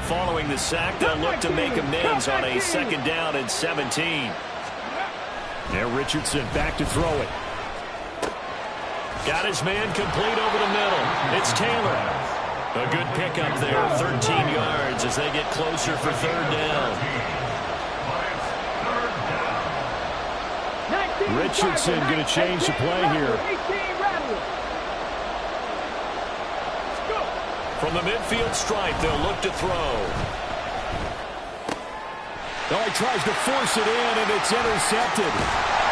following the sack, they'll look to make amends on a 2nd down and 17. Now Richardson back to throw it. Got his man complete over the middle. It's Taylor. A good pickup there, 13 yards as they get closer for 3rd down. Richardson going to change the play here. From the midfield stripe, they'll look to throw. Oh, he tries to force it in, and it's intercepted.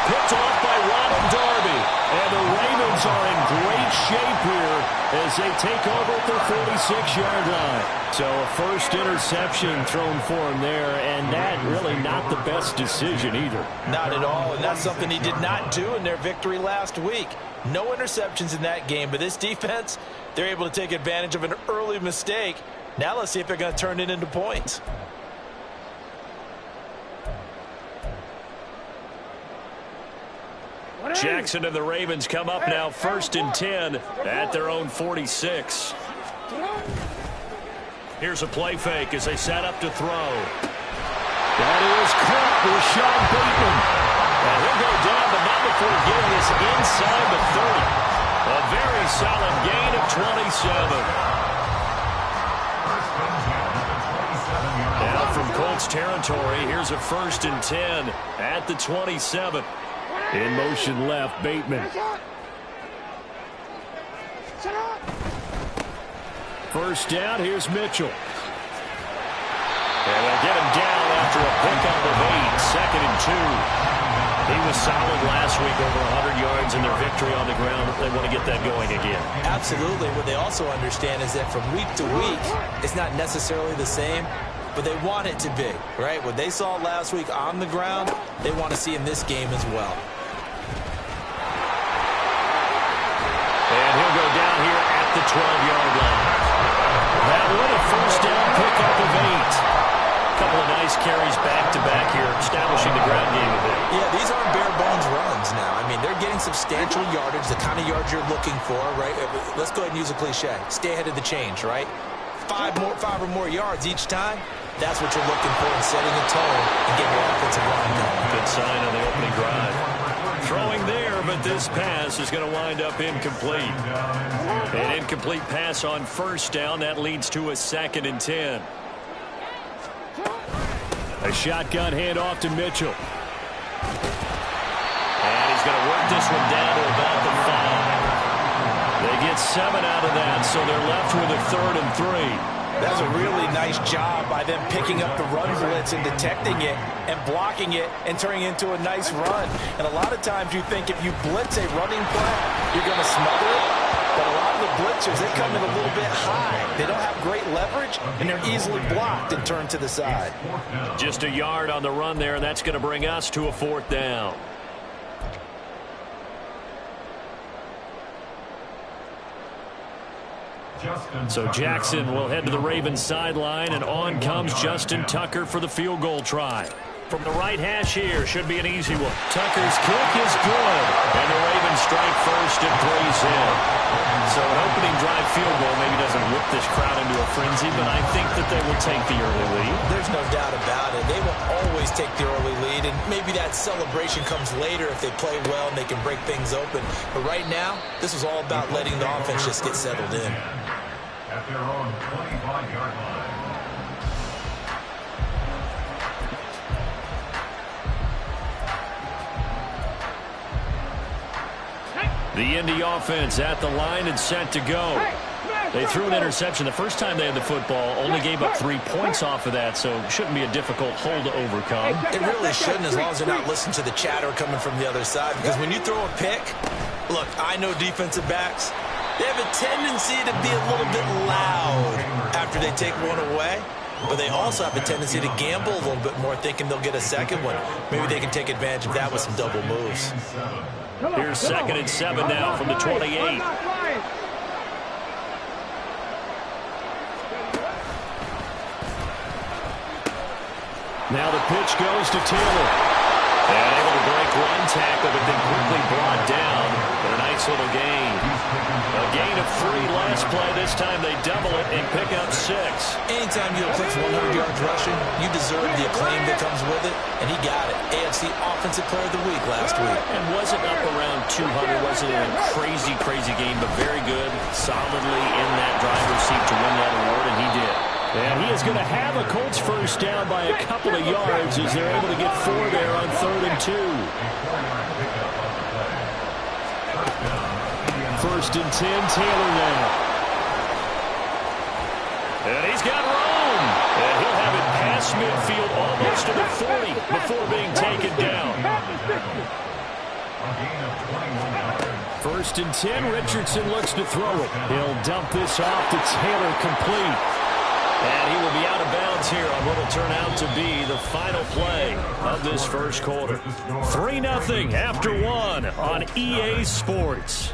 Picked off by Ronald Darby. And the Ravens are in great shape here as they take over at their 46-yard line. So a first interception thrown for him there, and that really not the best decision either. Not at all, and that's something he did not do in their victory last week. No interceptions in that game, but this defense, they're able to take advantage of an early mistake. Now let's see if they're going to turn it into points. Jackson and the Ravens come up now 1st and 10 at their own 46. Here's a play fake as they set up to throw. That is caught with Sean Bateman. And he'll go down, but not before getting this inside the 30. A very solid gain of 27. Now from Colts territory, here's a 1st and 10 at the 27. In motion left, Bateman. First down, here's Mitchell. And they'll get him down after a pickup of 8, 2nd and 2. He was solid last week, over 100 yards in their victory on the ground. They want to get that going again. Absolutely. What they also understand is that from week to week, it's not necessarily the same, but they want it to be, right? What they saw last week on the ground, they want to see in this game as well. And he'll go down here at the 12-yard line. That one a first down pickup of 8. A couple of nice carries back-to-back here, establishing the ground game a bit. Yeah, these aren't bare-bones runs now. I mean, they're getting substantial yardage, the kind of yards you're looking for, right? Let's go ahead and use a cliche. Stay ahead of the change, right? 5 or more yards each time. That's what you're looking for in setting a tone and getting your offensive line going. Good sign on the opening drive. Throwing there, but this pass is going to wind up incomplete. An incomplete pass on first down. That leads to a 2nd and 10. A shotgun handoff to Mitchell. And he's going to work this one down to about the 5. They get 7 out of that, so they're left with a 3rd and 3. That's a really nice job by them picking up the run blitz and detecting it and blocking it and turning it into a nice run. And a lot of times you think if you blitz a running play, you're going to smother it. But a lot of the blitzers, they come in a little bit high. They don't have great leverage, and they're easily blocked and turned to the side. Just a yard on the run there, and that's going to bring us to a 4th down. So Jackson will head to the Ravens sideline, and on comes Justin Tucker for the field goal try. From the right hash here, should be an easy one. Tucker's kick is good, and the Ravens strike first and 3's in. So an opening drive field goal maybe doesn't whip this crowd into a frenzy, but I think that they will take the early lead. There's no doubt about it. They will always take the early lead, and maybe that celebration comes later if they play well and they can break things open. But right now, this is all about letting the offense just get settled in. At their own 25-yard line. The Indy offense at the line and set to go. They threw an interception the first time they had the football, only gave up 3 points off of that, so it shouldn't be a difficult hole to overcome. It really shouldn't, as long as they're not listening to the chatter coming from the other side, because when you throw a pick, look, I know defensive backs, they have a tendency to be a little bit loud after they take one away, but they also have a tendency to gamble a little bit more, thinking they'll get a second one. Maybe they can take advantage of that with some double moves. Here's 2nd and 7 now from the 28. Now the pitch goes to Taylor. And able to break one tackle, but then quickly brought down. But a nice little gain. A gain of 3 last play. This time they double it and pick up 6. Anytime you eclipse 100 yards rushing, you deserve the acclaim that comes with it, and he got it. AFC Offensive Player of the Week last week. And wasn't up around 200, wasn't in a crazy, crazy game, but very good, solidly in that driver's seat to win that award, and he did. And he is going to have a Colts first down by a couple of yards as they're able to get 4 there on 3rd and 2. 1st and 10, Taylor now. And he's got room. And he'll have it past midfield almost to the 40 before being taken down. 1st and 10, Richardson looks to throw it. He'll dump this off to Taylor, complete. And he will be out of bounds here on what will turn out to be the final play of this first quarter. 3-0 after 1 on EA Sports.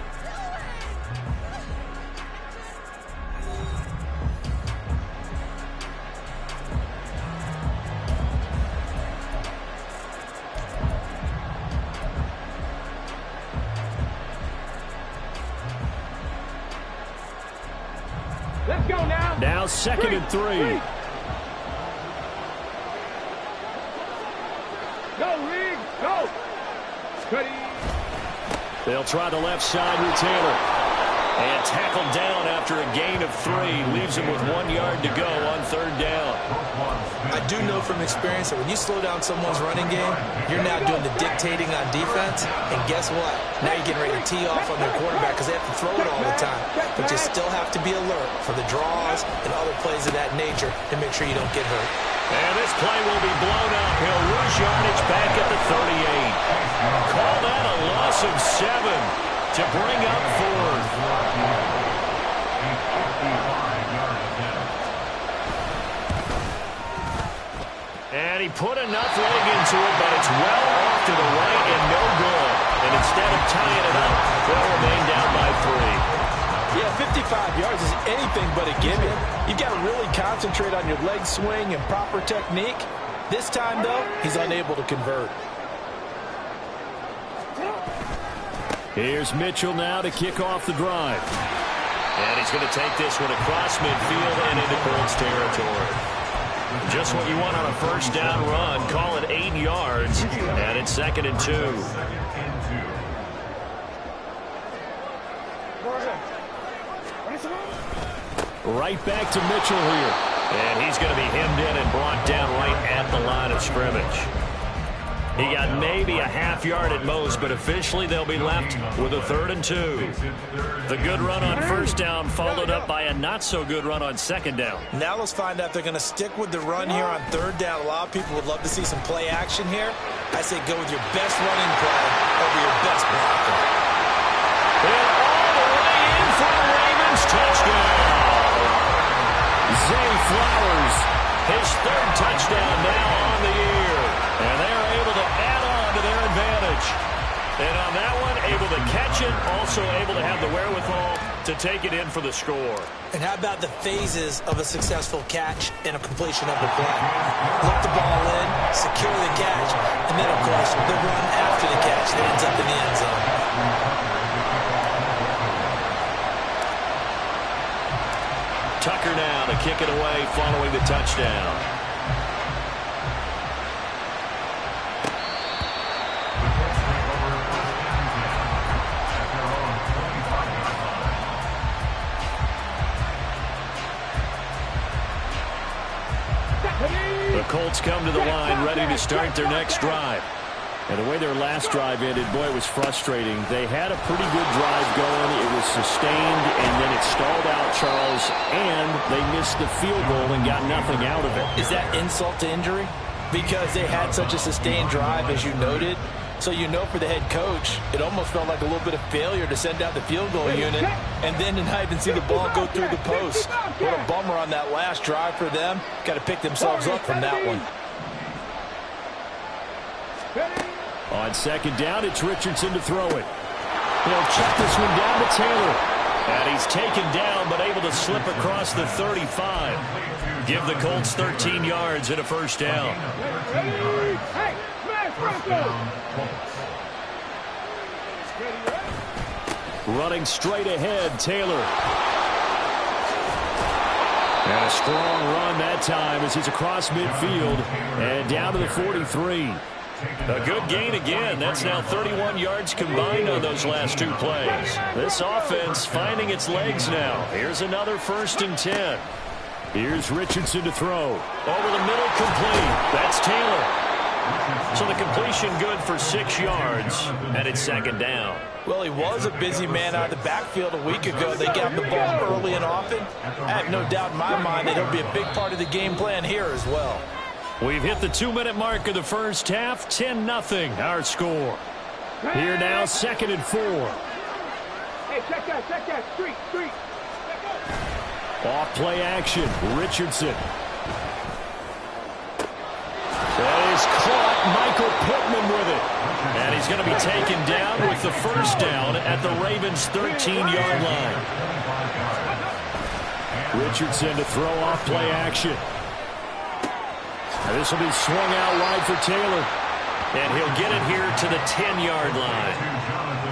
Let's go now. Now 2nd and 3. Go, Reed. Go. Cuddy. They'll try the left side with Taylor. And tackled down after a gain of 3. Leaves him with 1 yard to go on 3rd down. I do know from experience that when you slow down someone's running game, you're now doing the dictating on defense. And guess what? Now you're getting ready to tee off on their quarterback because they have to throw it all the time. But you still have to be alert for the draws and other plays of that nature to make sure you don't get hurt. And this play will be blown up. He'll lose yardage back at the 38. Call that a loss of 7 to bring up 4th. And he put enough leg into it, but it's well off to the right and no good. And instead of tying it up, they'll remain down by 3. Yeah, 55 yards is anything but a given. You've got to really concentrate on your leg swing and proper technique. This time, though, he's unable to convert. Here's Mitchell now to kick off the drive. And he's going to take this one across midfield and into Colts territory. Just what you want on a first down run. Call it 8 yards. And it's 2nd and 2. Right back to Mitchell here. And he's going to be hemmed in and brought down right at the line of scrimmage. He got maybe a half yard at most, but officially they'll be left with a 3rd and 2. The good run on first down followed up by a not-so-good run on 2nd down. Now let's find out if they're going to stick with the run here on 3rd down. A lot of people would love to see some play action here. I say go with your best running play over your best blocker. And all the way in for the Ravens. Touchdown. Zay Flowers, his 3rd touchdown now on the year. And they're able to add on to their advantage. And on that one, able to catch it, also able to have the wherewithal to take it in for the score. And how about the phases of a successful catch and a completion of the play? Look the ball in, secure the catch, and then, of course, the run after the catch that ends up in the end zone. Tucker now to kick it away following the touchdown. The Colts come to the line ready to start their next drive. And the way their last drive ended, boy, it was frustrating. They had a pretty good drive going. It was sustained, and then it stalled out, Charles, and they missed the field goal and got nothing out of it. Is that insult to injury? Because they had such a sustained drive, as you noted. So you know for the head coach, it almost felt like a little bit of failure to send out the field goal unit and then to not even see the ball go through the post. What a bummer on that last drive for them. Got to pick themselves up from that one. On 2nd down, it's Richardson to throw it. He'll check this one down to Taylor. And he's taken down, but able to slip across the 35. Give the Colts 13 yards and a first down. Running straight ahead, Taylor. And a strong run that time as he's across midfield and down to the 43. A good gain again. That's now 31 yards combined on those last two plays. This offense finding its legs now. Here's another 1st and 10. Here's Richardson to throw. Over the middle, complete. That's Taylor. So the completion good for 6 yards, and it's 2nd down. Well, he was a busy man out of the backfield a week ago. They got the ball early and often. I have no doubt in my mind that he'll be a big part of the game plan here as well. We've hit the 2-minute mark of the first half. 10-0 our score. Here now, 2nd and 4. Hey, check that. Street. Off play action. Richardson. That is caught. Michael Pittman with it. And he's going to be taken down with the 1st down at the Ravens' 13-yard line. Richardson to throw off play action. And this will be swung out wide for Taylor. And he'll get it here to the 10-yard line.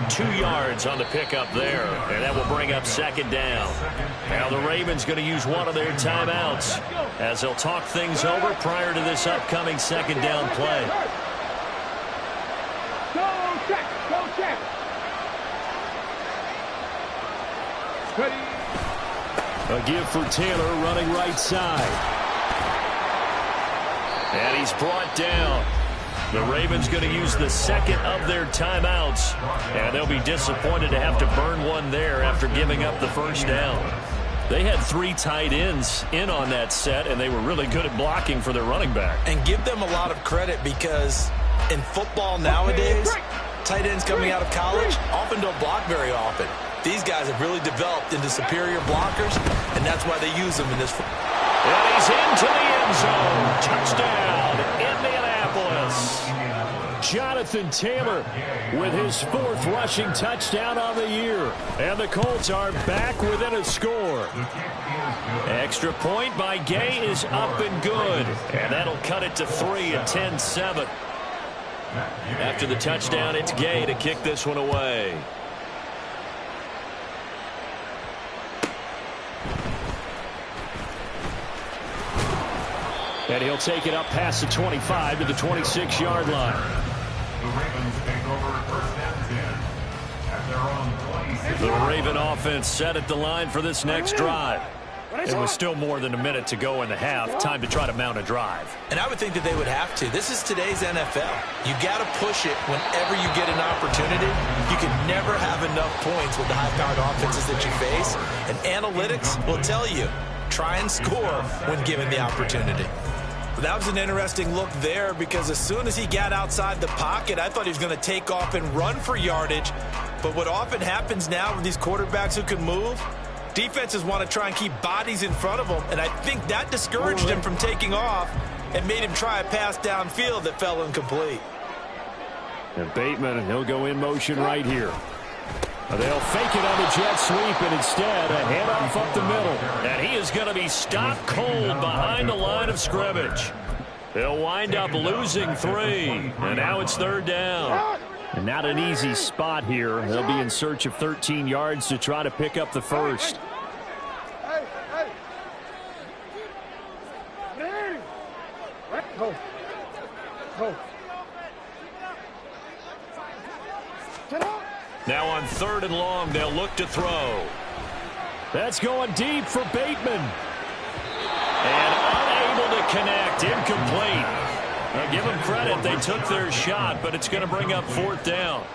2 yards on the pickup there. And that will bring up 2nd down. Now the Ravens going to use one of their timeouts as they'll talk things over prior to this upcoming 2nd down play. Go check. A give for Taylor running right side. And he's brought down. The Ravens going to use the 2nd of their timeouts. And they'll be disappointed to have to burn one there after giving up the 1st down. They had 3 tight ends in on that set, and they were really good at blocking for their running back. And give them a lot of credit because in football nowadays, tight ends coming out of college often don't block very often. These guys have really developed into superior blockers, and that's why they use them in this. And he's into the end zone. Touchdown, Indianapolis. Jonathan Taylor with his 4th rushing touchdown on the year. And the Colts are back within a score. Extra point by Gay is up and good. And that'll cut it to 3 at 10-7. After the touchdown, it's Gay to kick this one away. And he'll take it up past the 25 to the 26-yard line. The Ravens take over 1st and 10 at their own 20. The Raven offense set at the line for this next drive. It was still more than a minute to go in the half. Time to try to mount a drive. And I would think that they would have to. This is today's NFL. You got to push it whenever you get an opportunity. You can never have enough points with the high-powered offenses that you face. And analytics will tell you, try and score when given the opportunity. That was an interesting look there because as soon as he got outside the pocket, I thought he was going to take off and run for yardage. But what often happens now with these quarterbacks who can move, defenses want to try and keep bodies in front of them, and I think that discouraged him from taking off and made him try a pass downfield that fell incomplete. And Bateman, he'll go in motion right here. They'll fake it on the jet sweep, and instead a handoff up the middle. And he is going to be stopped cold behind the line of scrimmage. They'll wind up losing 3, and now it's 3rd down. And not an easy spot here. They'll be in search of 13 yards to try to pick up the 1st. Now on 3rd and long, they'll look to throw. That's going deep for Bateman. And unable to connect, incomplete. Now give them credit, they took their shot, but it's going to bring up 4th down.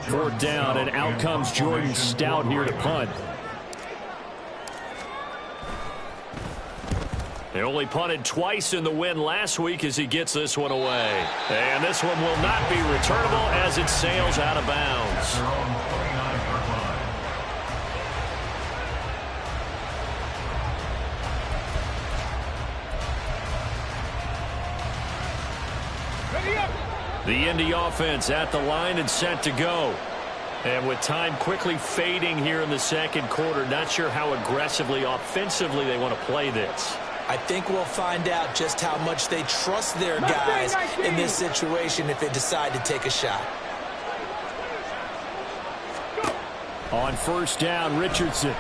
4th down, and out comes Jordan Stout here to punt. They only punted twice in the win last week as he gets this one away. And this one will not be returnable as it sails out of bounds. Their own 29-yard line. The Indy offense at the line and set to go. And with time quickly fading here in the 2nd quarter, not sure how aggressively, offensively they want to play this. I think we'll find out just how much they trust their guys in this situation if they decide to take a shot. On first down, Richardson.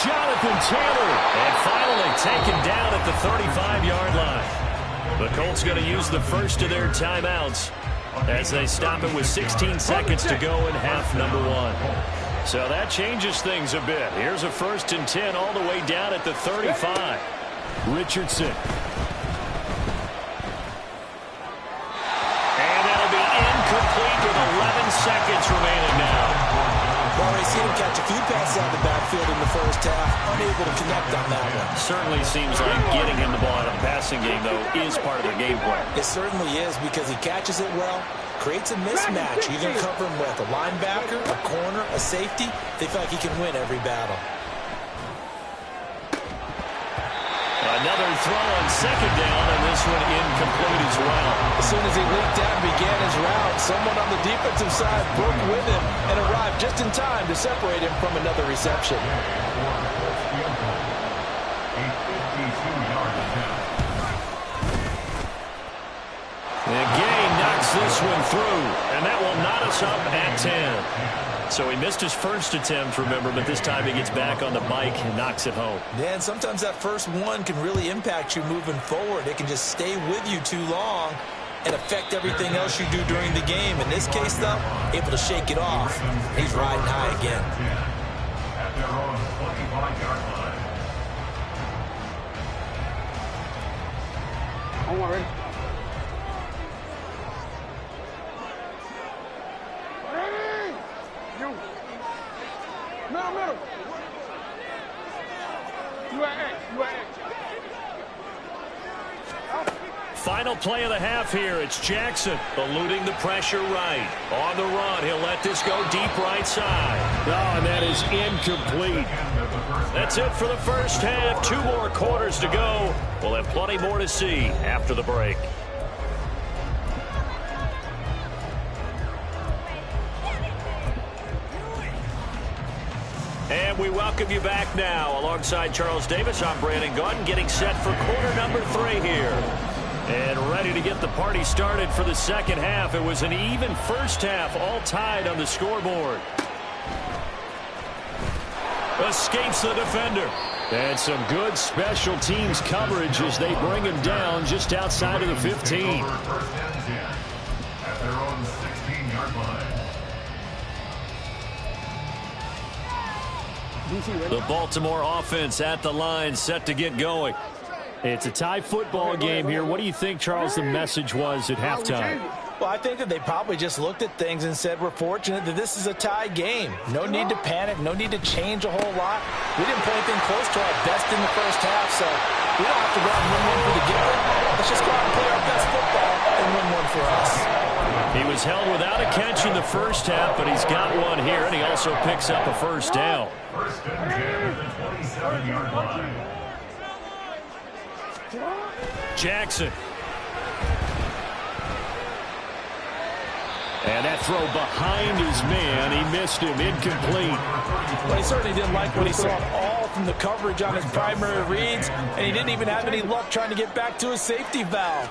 Jonathan Taylor. And finally taken down at the 35-yard line. The Colts going to use the first of their timeouts as they stop it with 16 seconds to go in half number 1. So that changes things a bit. Here's a 1st and 10 all the way down at the 35. Richardson. And that'll be incomplete with 11 seconds remaining now. Well, they seen him catch a few passes out of the backfield in the first half, unable to connect on that one. Certainly seems like getting him the ball out of the passing game, though, is part of their game plan. It certainly is because he catches it well, creates a mismatch. You can cover him with a linebacker, a corner, a safety. They feel like he can win every battle. Another throw on 2nd down, and this one incomplete as well. As soon as he leaped out and began his route, someone on the defensive side broke with him and arrived just in time to separate him from another reception. And Gay knocks this one through, and that will knot us up at 10. So he missed his first attempt, remember, but this time he gets back on the bike and knocks it home. Yeah, and sometimes that first one can really impact you moving forward. It can just stay with you too long and affect everything else you do during the game. In this case, though, able to shake it off. He's riding high again. At their own 25-yard line. Don't worry. Middle. You at X. Final play of the half here. It's Jackson eluding the pressure right. On the run, he'll let this go deep right side. Oh, and that is incomplete. That's it for the first half. 2 more quarters to go. We'll have plenty more to see after the break. And we welcome you back now. Alongside Charles Davis, I'm Brandon Gaudin, getting set for quarter number 3 here. And ready to get the party started for the second half. It was an even first half, all tied on the scoreboard. Escapes the defender. And some good special teams coverage as they bring him down just outside of the 15. First and 10 at their own 16-yard line. The Baltimore offense at the line, set to get going. It's a tie football game here. What do you think, Charles, the message was at halftime? Well, I think that they probably just looked at things and said, we're fortunate that this is a tie game. No need to panic, no need to change a whole lot. We didn't play anything close to our best in the first half, so we don't have to go out and win one for the giver. Let's just go out and play our best football and win one for us. He was held without a catch in the first half, but he's got one here, and he also picks up a first down. First and 10 at the 27-yard line. Jackson. And that throw behind his man. He missed him. Incomplete. Well, he certainly didn't like what he saw all from the coverage on his primary reads, and he didn't even have any luck trying to get back to his safety valve.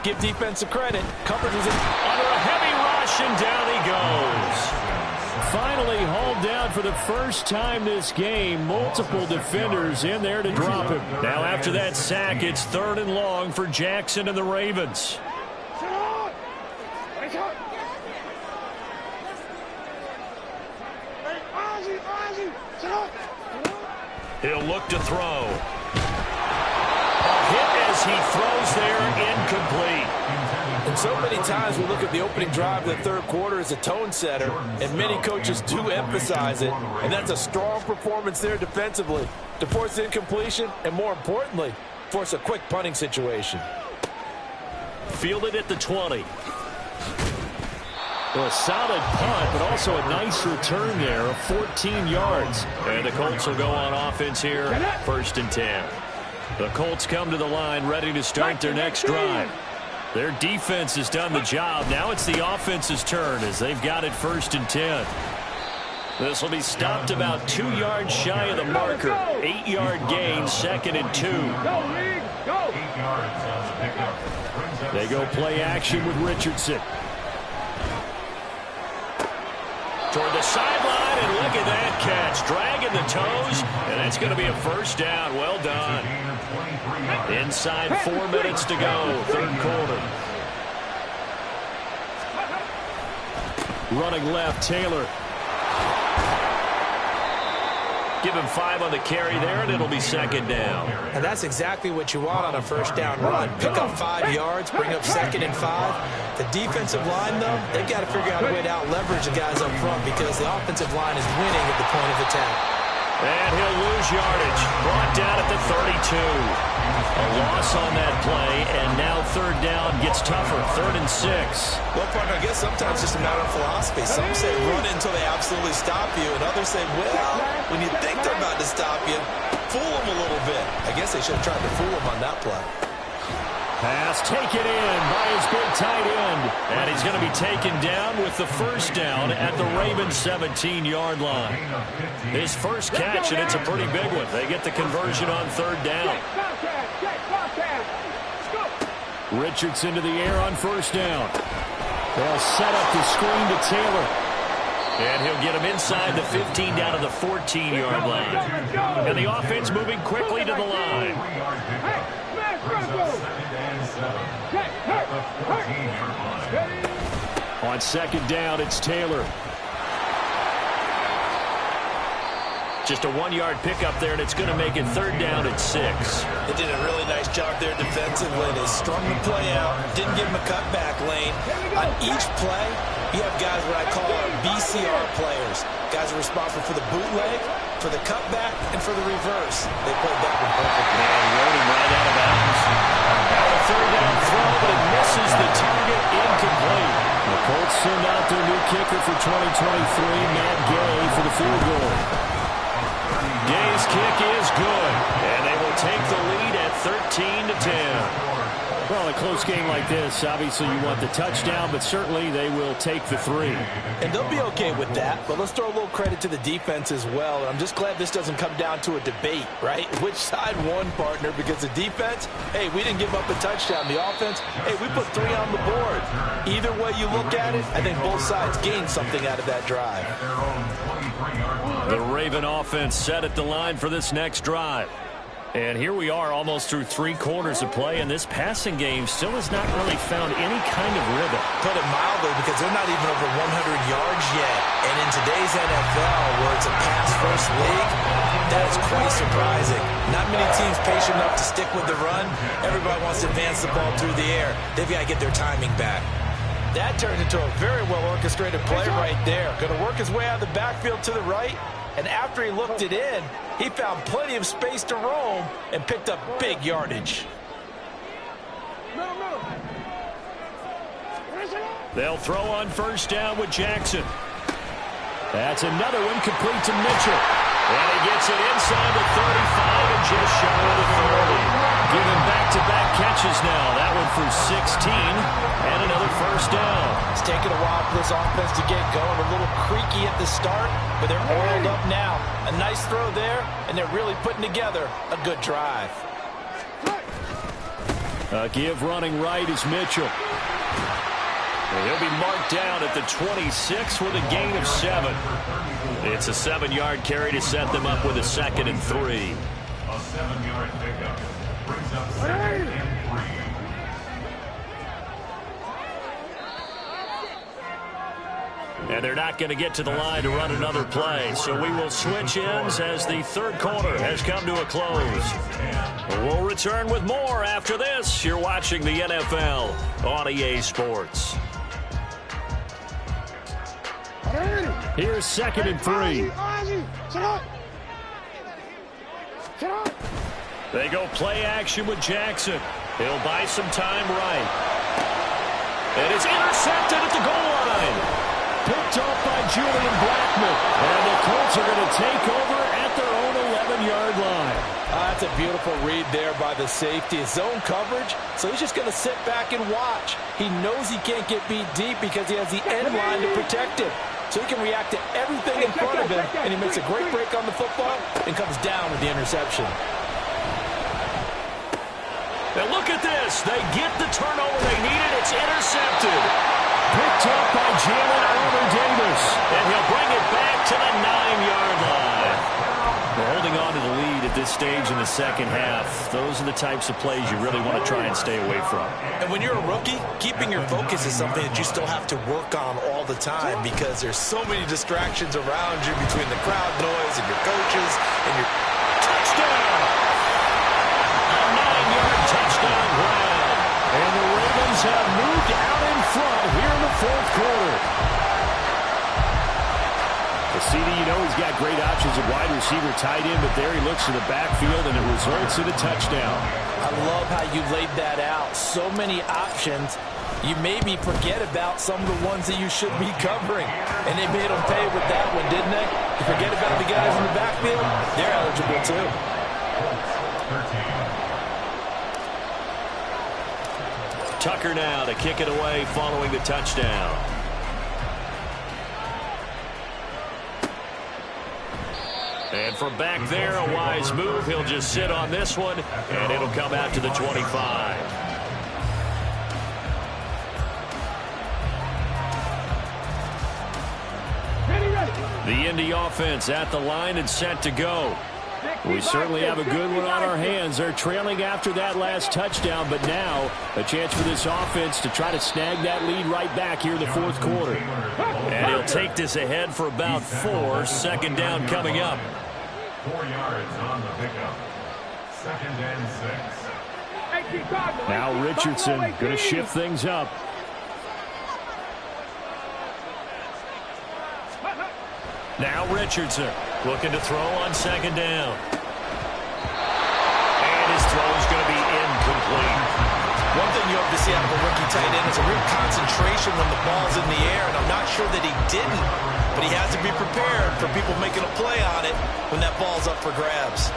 Give defense a credit. Coverage was Under a heavy rush, and down he goes. Finally hauled down for the first time this game. Multiple defenders in there to drop him. Now after that sack, it's 3rd and long for Jackson and the Ravens. He'll look to throw. A hit as he throws there, incomplete. And so many times we look at the opening drive of the third quarter as a tone setter, and many coaches do emphasize it, and that's a strong performance there defensively to force incompletion and, more importantly, force a quick punting situation. Fielded at the 20. Well, a solid punt, but also a nice return there of 14 yards. And the Colts will go on offense here, 1st and 10. The Colts come to the line ready to start their next drive. Their defense has done the job. Now it's the offense's turn as they've got it 1st and 10. This will be stopped about 2 yards shy of the marker. 8-yard gain, 2nd and 2. Go, League, go! 8 yards on the pickup. They go play action with Richardson. Toward the sideline, and look at that catch. Dragging the toes, and that's going to be a first down. Well done. Inside 4 minutes to go, third quarter. Running left, Taylor. Give him 5 on the carry there, and it'll be second down. And that's exactly what you want on a first down run. Pick up 5 yards, bring up 2nd and 5. The defensive line, though, they've got to figure out a way to out-leverage the guys up front because the offensive line is winning at the point of attack. And he'll lose yardage. Brought down at the 32. A loss on that play, and now third down gets tougher. 3rd and 6. Well, partner, I guess sometimes it's just a matter of philosophy. Some say run until they absolutely stop you, and others say, well, when you think they're about to stop you, fool them a little bit. I guess they should have tried to fool them on that play. Pass taken in by his big tight end. And he's going to be taken down with the first down at the Ravens' 17-yard line. His first catch, and it's a pretty big one. They get the conversion on third down. Richardson to the air on first down. They'll set up the screen to Taylor. And he'll get him inside the 15 down to the 14-yard line. And the offense moving quickly to the line. On second down, it's Taylor. Just a 1-yard pickup there, and it's going to make it third down at 6. They did a really nice job there defensively. They strung the play out, didn't give him a cutback lane. On each play, you have guys what I call BCR players. Guys are responsible for the bootleg, for the cutback, and for the reverse. They played that one perfectly. And rode him right out of bounds. Now a third down throw, but it misses the target, incomplete. The Colts send out their new kicker for 2023, Matt Gay, for the field goal. Gay's kick is good, and they will take the lead at 13-10. Well, a close game like this, obviously you want the touchdown, but certainly they will take the 3. And they'll be okay with that, but let's throw a little credit to the defense as well. I'm just glad this doesn't come down to a debate, right? Which side won, partner? Because the defense, hey, we didn't give up a touchdown. The offense, hey, we put 3 on the board. Either way you look at it, I think both sides gained something out of that drive. The Raven offense set at the line for this next drive. And here we are almost through 3 quarters of play, and this passing game still has not really found any kind of rhythm. Put it mildly, because they're not even over 100 yards yet. And in today's NFL, where it's a pass-first league, that is quite surprising. Not many teams patient enough to stick with the run. Everybody wants to advance the ball through the air. They've got to get their timing back. That turned into a very well-orchestrated play right there. Going to work his way out of the backfield to the right. And after he looked it in, he found plenty of space to roam and picked up big yardage. They'll throw on first down with Jackson. That's another one complete to Mitchell. And he gets it inside the 35 and just shy of the 30. Giving back-to-back catches now. That one for 16 and another first down. It's taken a while for this offense to get going. A little creaky at the start, but they're oiled up now. A nice throw there, and they're really putting together a good drive. Give running right is Mitchell. And he'll be marked down at the 26 with a gain of 7. It's a 7-yard carry to set them up with a 2nd and 3. A 7-yard pickup brings up 2nd and 3. And they're not going to get to the line to run another play. So we will switch ends as the third quarter has come to a close. We'll return with more after this. You're watching the NFL on EA Sports. Here's 2nd and 3. They go play action with Jackson. He'll buy some time right. And it's intercepted at the goal line. Picked off by Julian Blackman. And the Colts are going to take over at their own 11-yard line. That's a beautiful read there by the safety. Zone coverage, so he's just going to sit back and watch. He knows he can't get beat deep because he has the end line to protect him. So he can react to everything in front of him, and he makes a great break on the football and comes down with the interception. And look at this. They get the turnover they needed. It's intercepted. Picked up by Jalen Armour-Davis. And he'll bring it back to the 9-yard line. We're holding on to the lead at this stage in the second half. Those are the types of plays you really want to try and stay away from. And when you're a rookie, keeping your focus is something that you still have to work on all the time because there's so many distractions around you between the crowd noise and your coaches and your touchdown. A 9-yard touchdown grab. And the Ravens have moved out in front here in the fourth quarter. The CD, you know, he's got great options at wide receiver, tight end, but there he looks to the backfield, and it results in a touchdown. I love how you laid that out. So many options. You maybe forget about some of the ones that you should be covering. And they made them pay with that one, didn't they? You forget about the guys in the backfield, they're eligible too. Tucker now to kick it away following the touchdown. And from back there, a wise move. He'll just sit on this one, and it'll come out to the 25. The Indy offense at the line and set to go. We certainly have a good one on our hands. They're trailing after that last touchdown, but now a chance for this offense to try to snag that lead right back here in the fourth quarter. And he'll take this ahead for about 4. Second down coming up. 4 yards on the pickup. 2nd and 6. Now Richardson going to shift things up. Now Richardson looking to throw on second down. And his throw is going to be incomplete. One thing you hope to see out of a rookie tight end is a real concentration when the ball's in the air, and I'm not sure that he didn't, but he has to be prepared for people making a play on it when that ball's up for grabs.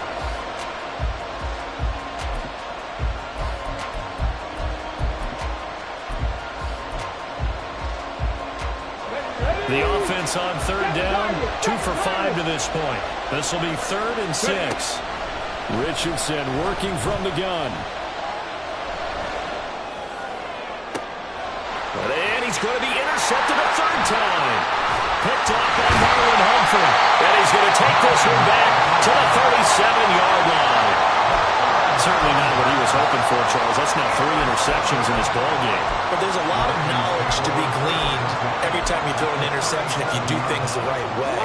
The offense on third down, 2 for 5 to this point. This will be 3rd and 6. Richardson working from the gun. And he's going to be intercepted a 3rd time. Picked off by Marlon Humphrey. And he's going to take this one back to the 37-yard line. Certainly not what he was hoping for, Charles. That's now 3 interceptions in this ballgame. But there's a lot of knowledge to be gleaned every time you throw an interception if you do things the right way.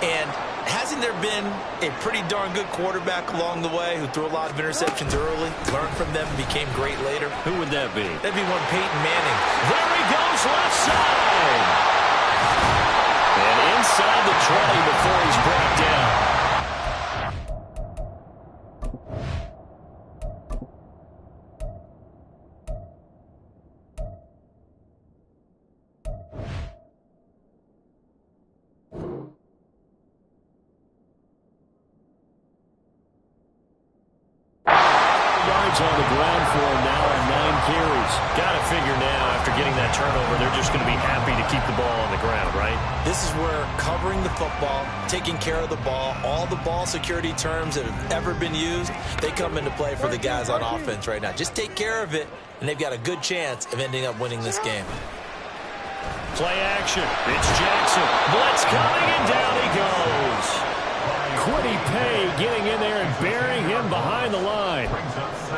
And hasn't there been a pretty darn good quarterback along the way who threw a lot of interceptions early, learned from them, became great later? Who would that be? That'd be one Peyton Manning. There he goes, left side. And inside the 20 before he's brought down. On the ground for him now on 9 carries. Got to figure now, after getting that turnover, they're just going to be happy to keep the ball on the ground, right? This is where covering the football, taking care of the ball, all the ball security terms that have ever been used, they come into play for the guys on offense right now. Just take care of it, and they've got a good chance of ending up winning this game. Play action. It's Jackson. Blitz coming, and down he goes. Quiddy Pay getting in there and burying him behind the line.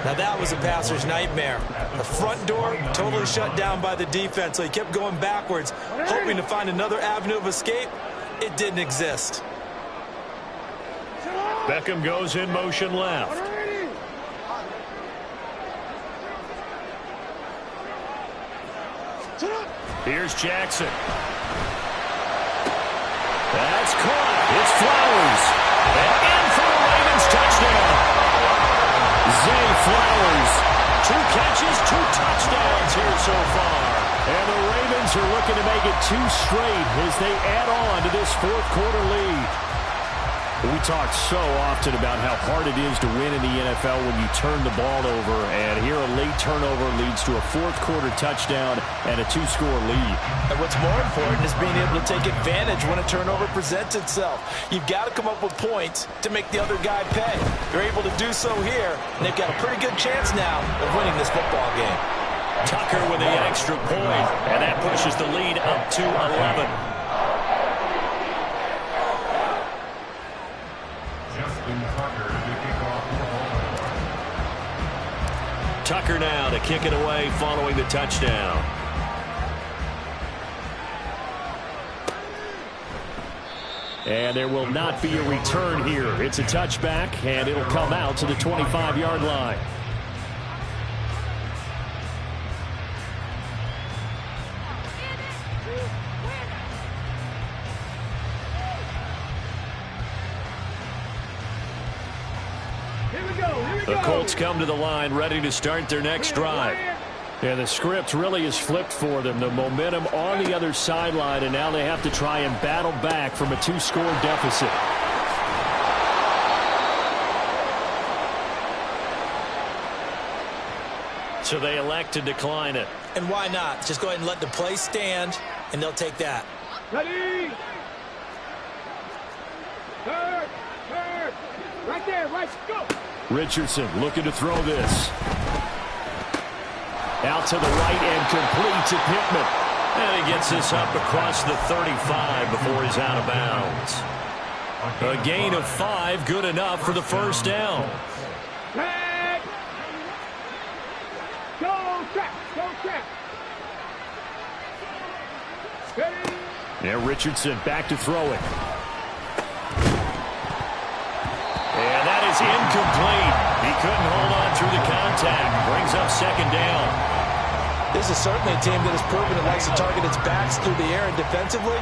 Now that was a passer's nightmare. The front door totally shut down by the defense, so he kept going backwards, hoping to find another avenue of escape. It didn't exist. Beckham goes in motion left. Here's Jackson. That's caught. It's Flowers. And in for the Ravens touchdown. Zay Flowers. 2 catches, 2 touchdowns here so far. And the Ravens are looking to make it 2 straight as they add on to this fourth quarter lead. We talk so often about how hard it is to win in the NFL when you turn the ball over, and here a late turnover leads to a fourth quarter touchdown and a 2-score lead. And what's more important is being able to take advantage when a turnover presents itself. You've got to come up with points to make the other guy pay. They're able to do so here, and they've got a pretty good chance now of winning this football game. Tucker with the extra point, and that pushes the lead up to 11. Tucker now to kick it away following the touchdown. And there will not be a return here. It's a touchback, and it'll come out to the 25-yard line. The Colts come to the line ready to start their next drive. Yeah, the script really is flipped for them. The momentum on the other sideline, and now they have to try and battle back from a 2-score deficit. So they elect to decline it. And why not? Just go ahead and let the play stand, and they'll take that. Ready? Third. Right there, right, go. Richardson looking to throw this. Out to the right and complete to Pittman. And he gets this up across the 35 before he's out of bounds. A gain of 5, good enough for the first down. Track. Go track. Ready? Now Richardson back to throw it. And that is incomplete. He couldn't hold on through the contact. Brings up second down. This is certainly a team that has proven it likes to target its backs through the air, and defensively,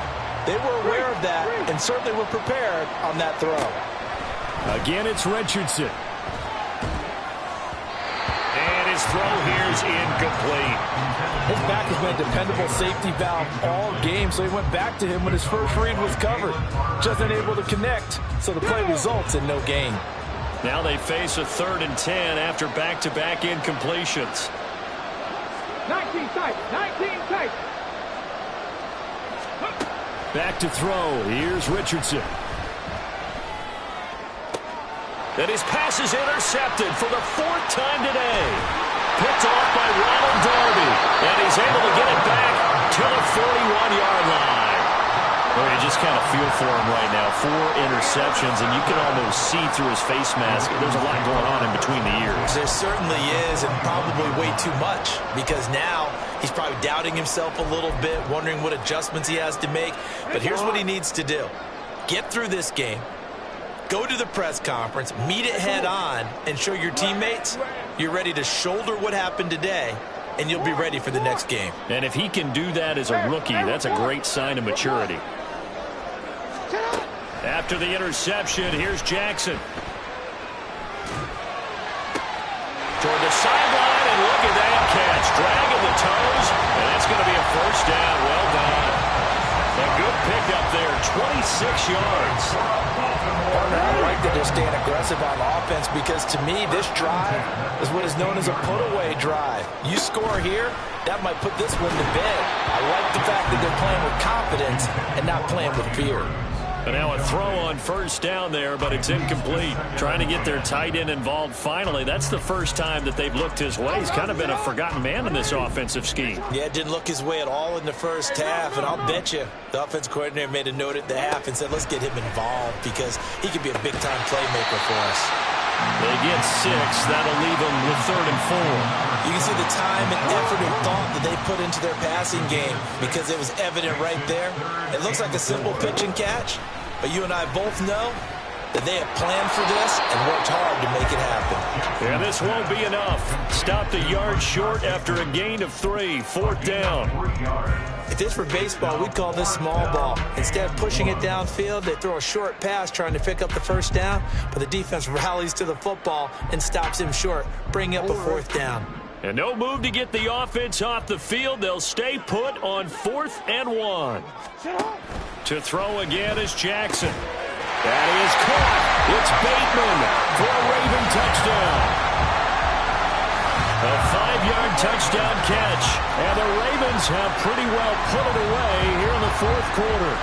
they were aware of that and certainly were prepared on that throw. Again, it's Richardson. And his throw here is incomplete. His back has been a dependable safety valve all game, so he went back to him when his first read was covered. Just unable to connect, so the play results in no gain. Now they face a 3rd and 10 after back-to-back incompletions. 19 tight. Back to throw. Here's Richardson. And his pass is intercepted for the 4th time today. Picked off by Ronald Darby. And he's able to get it back to the 41-yard line. Well, you just kind of feel for him right now. 4 interceptions, and you can almost see through his face mask. There's a lot going on in between the ears. There certainly is, and probably way too much, because now he's probably doubting himself a little bit, wondering what adjustments he has to make. But here's what he needs to do. Get through this game. Go to the press conference, meet it head on, and show your teammates you're ready to shoulder what happened today, and you'll be ready for the next game. And if he can do that as a rookie, that's a great sign of maturity. After the interception, here's Jackson. Toward the sideline, and look at that catch. Dragging the toes, and that's going to be a first down. Well done. A good pickup there, 26 yards. I like that they're staying aggressive on offense, because to me, this drive is what is known as a put-away drive. You score here, that might put this one to bed. I like the fact that they're playing with confidence and not playing with fear. And now a throw on first down there, but it's incomplete. Trying to get their tight end involved finally. That's the first time that they've looked his way. He's kind of been a forgotten man in this offensive scheme. Yeah, it didn't look his way at all in the first half, and I'll bet you the offense coordinator made a note at the half and said, let's get him involved because he could be a big-time playmaker for us. They get 6. That'll leave them with 3rd and 4. You can see the time and effort and thought that they put into their passing game because it was evident right there. It looks like a simple pitch and catch, but you and I both know that they have planned for this and worked hard to make it happen. Yeah, this won't be enough. Stopped a yard short after a gain of 3. 4th down. If this were baseball, we'd call this small ball. Instead of pushing it downfield, they throw a short pass trying to pick up the first down, but the defense rallies to the football and stops him short, bringing up a 4th down. And no move to get the offense off the field. They'll stay put on 4th and 1. To throw again is Jackson. That is caught. It's Bateman for a Raven touchdown. A 5-yard touchdown catch. And the Ravens have pretty well put it away here in the 4th quarter.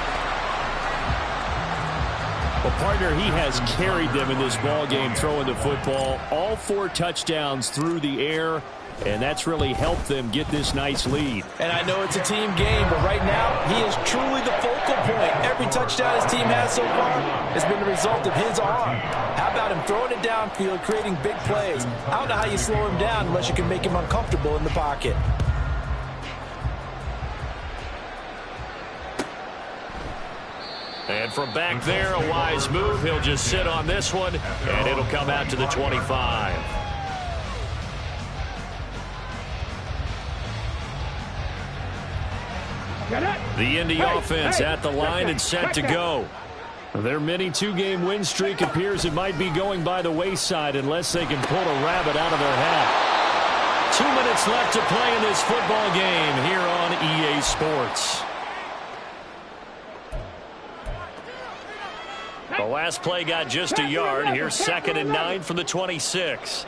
Well, partner, he has carried them in this ball game throwing the football. All 4 touchdowns through the air. and that's really helped them get this nice lead. And I know it's a team game, but right now, he is truly the focal point. Every touchdown his team has so far has been the result of his arm. How about him throwing it downfield, creating big plays? I don't know how you slow him down unless you can make him uncomfortable in the pocket. And from back there, a wise move. He'll just sit on this one, and it'll come out to the 25. The Indy offense at the line and set to go. Their mini two-game win streak appears it might be going by the wayside unless they can pull a rabbit out of their hat. 2 minutes left to play in this football game here on EA Sports. The last play got just a yard. Here's 2nd and 9 from the 26.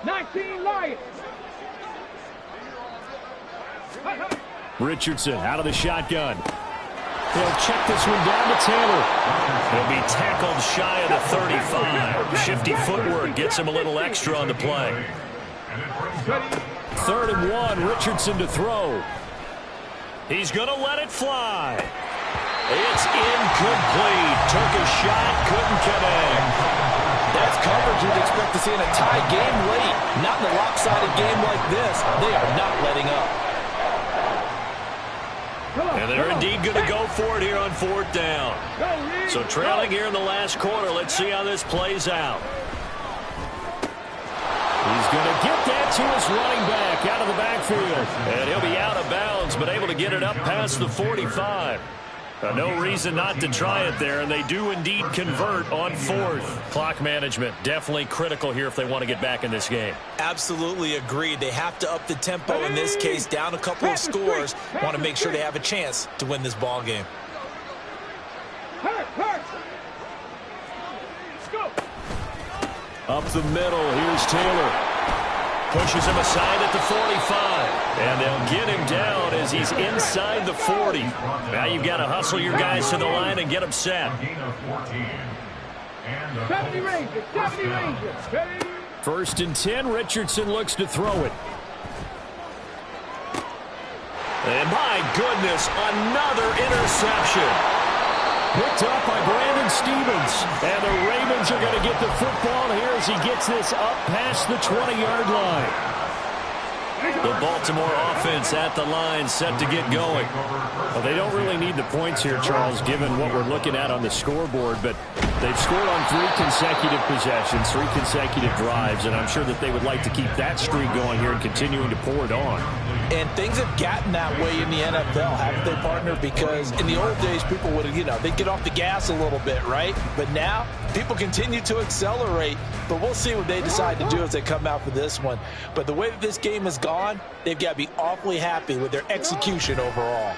19 Lions. Richardson out of the shotgun. They'll check this one down to Taylor. He'll be tackled shy of the 35. Shifty footwork gets him a little extra on the play. 3rd and 1, Richardson to throw. He's going to let it fly. It's incomplete. Took a shot, couldn't connect. That's coverage you'd expect to see in a tie game late. Not in a lopsided game like this. They are not letting up. And they're indeed going to go for it here on 4th down. So trailing here in the last quarter. Let's see how this plays out. He's going to get that to his running back out of the backfield. And he'll be out of bounds, but able to get it up past the 45. No reason not to try it there, and they do indeed convert on 4th. Clock management definitely critical here if they want to get back in this game. Absolutely agreed. They have to up the tempo in this case, down a couple of scores. Want to make sure they have a chance to win this ball game. Up the middle, here's Taylor. Pushes him aside at the 45. And they'll get him down as he's inside the 40. Now you've got to hustle your guys to the line and get them set. 70 Rangers, 70 Rangers. 1st and 10, Richardson looks to throw it. And my goodness, another interception. Picked up by Brandon Stevens. And the Ravens are going to get the football here as he gets this up past the 20-yard line. The Baltimore offense at the line set to get going. Well, they don't really need the points here, Charles, given what we're looking at on the scoreboard, but they've scored on 3 consecutive possessions, 3 consecutive drives, and I'm sure that they would like to keep that streak going here and continuing to pour it on. And things have gotten that way in the NFL, haven't they, partner? Because in the old days, people would, they'd get off the gas a little bit, right? But now, people continue to accelerate. But we'll see what they decide to do as they come out for this one. But the way that this game has gone, they've got to be awfully happy with their execution overall.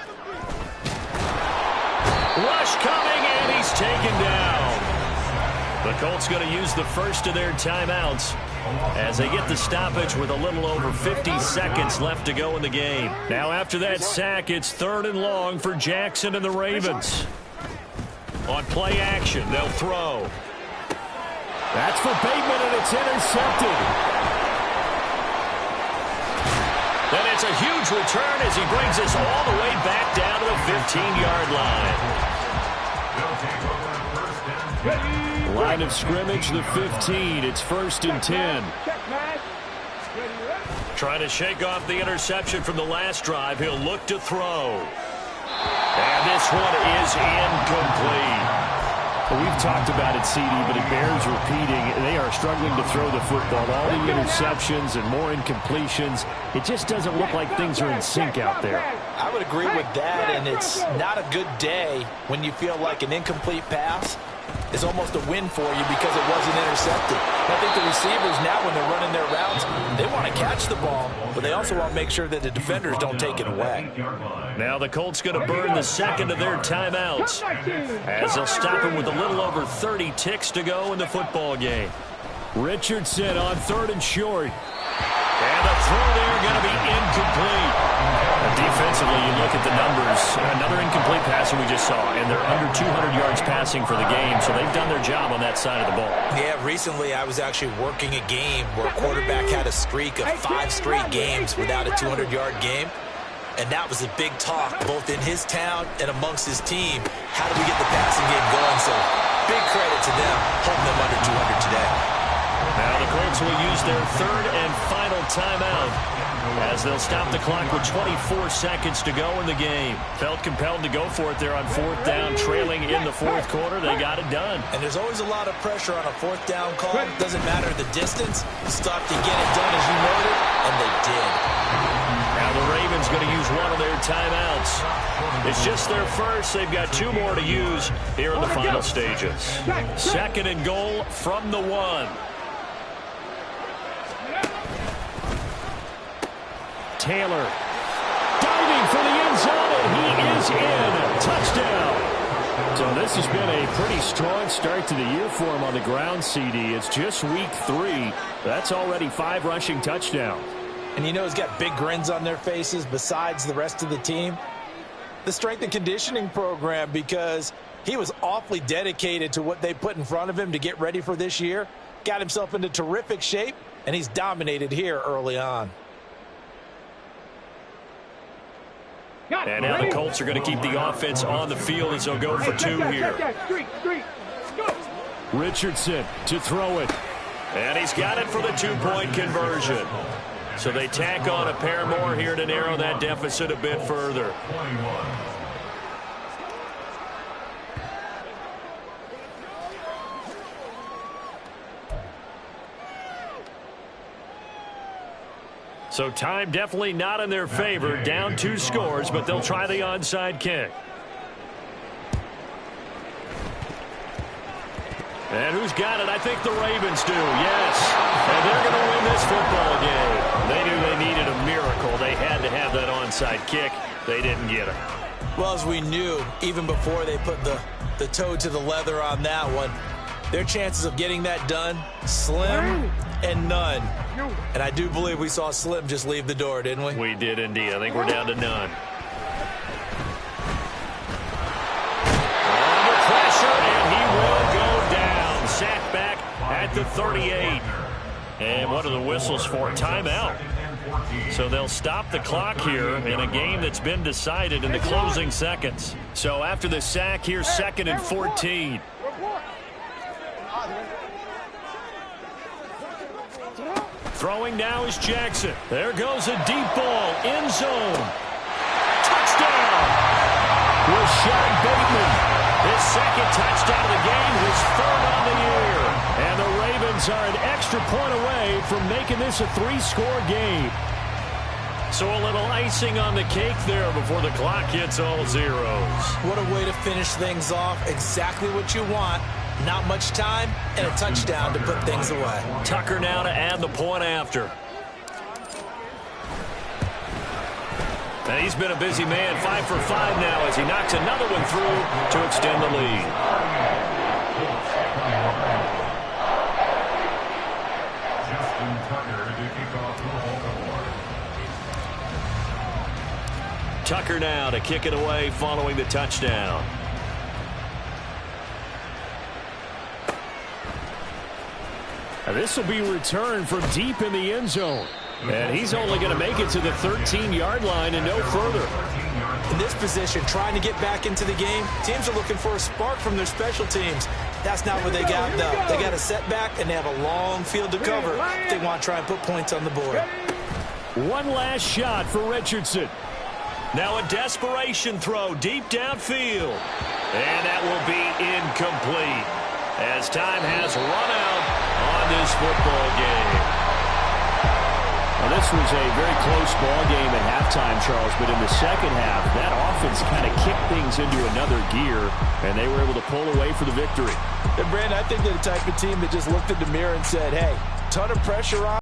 Rush coming, and he's taken down. The Colts going to use the first of their timeouts as they get the stoppage with a little over 50 seconds left to go in the game. Now after that sack, it's 3rd and long for Jackson and the Ravens. On play action, they'll throw. That's for Bateman, and it's intercepted. Then it's a huge return as he brings us all the way back down to the 15-yard line. Line of scrimmage, the 15. It's 1st and 10. Trying to shake off the interception from the last drive. He'll look to throw. And this one is incomplete. We've talked about it, CD, but it bears repeating. They are struggling to throw the football. All the interceptions and more incompletions. It just doesn't look like things are in sync out there. I would agree with that, and it's not a good day when you feel like an incomplete pass is almost a win for you because it wasn't intercepted. I think the receivers now, when they're running their routes, they want to catch the ball, but they also want to make sure that the defenders don't take it away. Now the Colts going to burn the second of their timeouts as they'll stop him with a little over 30 ticks to go in the football game. Richardson on 3rd and short. And the throw there going to be incomplete. Defensively, you look at the numbers. Another incomplete passing we just saw, and they're under 200 yards passing for the game, so they've done their job on that side of the ball. Yeah, recently I was actually working a game where a quarterback had a streak of 5 straight games without a 200-yard game, and that was a big talk both in his town and amongst his team. How do we get the passing game going? So big credit to them holding them under 200 today. Now the Colts will use their third and final timeout as they'll stop the clock with 24 seconds to go in the game. Felt compelled to go for it there on 4th down, trailing in the 4th quarter. They got it done. And there's always a lot of pressure on a 4th down call. It doesn't matter the distance. You stop to get it done as you noted, and they did. Now the Ravens going to use one of their timeouts. It's just their first. They've got 2 more to use here in the final stages. 2nd and goal from the 1. Taylor diving for the end zone, and he is in. Touchdown. So this has been a pretty strong start to the year for him on the ground, CD. It's just week 3. That's already 5 rushing touchdowns. And you know he's got big grins on their faces besides the rest of the team. The strength and conditioning program, because he was awfully dedicated to what they put in front of him to get ready for this year. Got himself into terrific shape, and he's dominated here early on. And now the Colts are going to keep the offense on the field as they'll go for 2 here. Richardson to throw it. And he's got it for the 2-point conversion. So they tack on a pair more here to narrow that deficit a bit further. So time definitely not in their favor. Down 2 scores, but they'll try the onside kick. And who's got it? I think the Ravens do, yes. And they're going to win this football game. They knew they needed a miracle. They had to have that onside kick. They didn't get it. Well, as we knew, even before they put the toe to the leather on that one, their chances of getting that done, slim and none. And I do believe we saw Slim just leave the door, didn't we? We did indeed. I think we're down to none. Under pressure, and he will go down. Sacked back at the 38. And what are the whistles for? Timeout. So they'll stop the clock here in a game that's been decided in the closing seconds. So after the sack, here's 2nd and 14. Throwing now is Jackson. There goes a deep ball. End zone. Touchdown. Rashad Bateman. His 2nd touchdown of the game. His 3rd on the year. And the Ravens are an extra point away from making this a 3-score game. So a little icing on the cake there before the clock hits all zeros. What a way to finish things off. Exactly what you want. Not much time and a touchdown to put things away. Tucker now to add the point after. And he's been a busy man, 5 for 5 now as he knocks another one through to extend the lead. Justin Tucker to kick off the ball. Tucker now to kick it away following the touchdown. And this will be returned from deep in the end zone. And he's only going to make it to the 13-yard line and no further. In this position, trying to get back into the game, teams are looking for a spark from their special teams. That's not what they got, though. They got a setback, and they have a long field to cover if they want to try and put points on the board. One last shot for Richardson. Now a desperation throw deep downfield. And that will be incomplete as time has run out on this football game. Well, this was a very close ball game at halftime, Charles, but in the second half, that offense kind of kicked things into another gear, and they were able to pull away for the victory. And Brandon, I think they're the type of team that just looked in the mirror and said, hey, ton of pressure on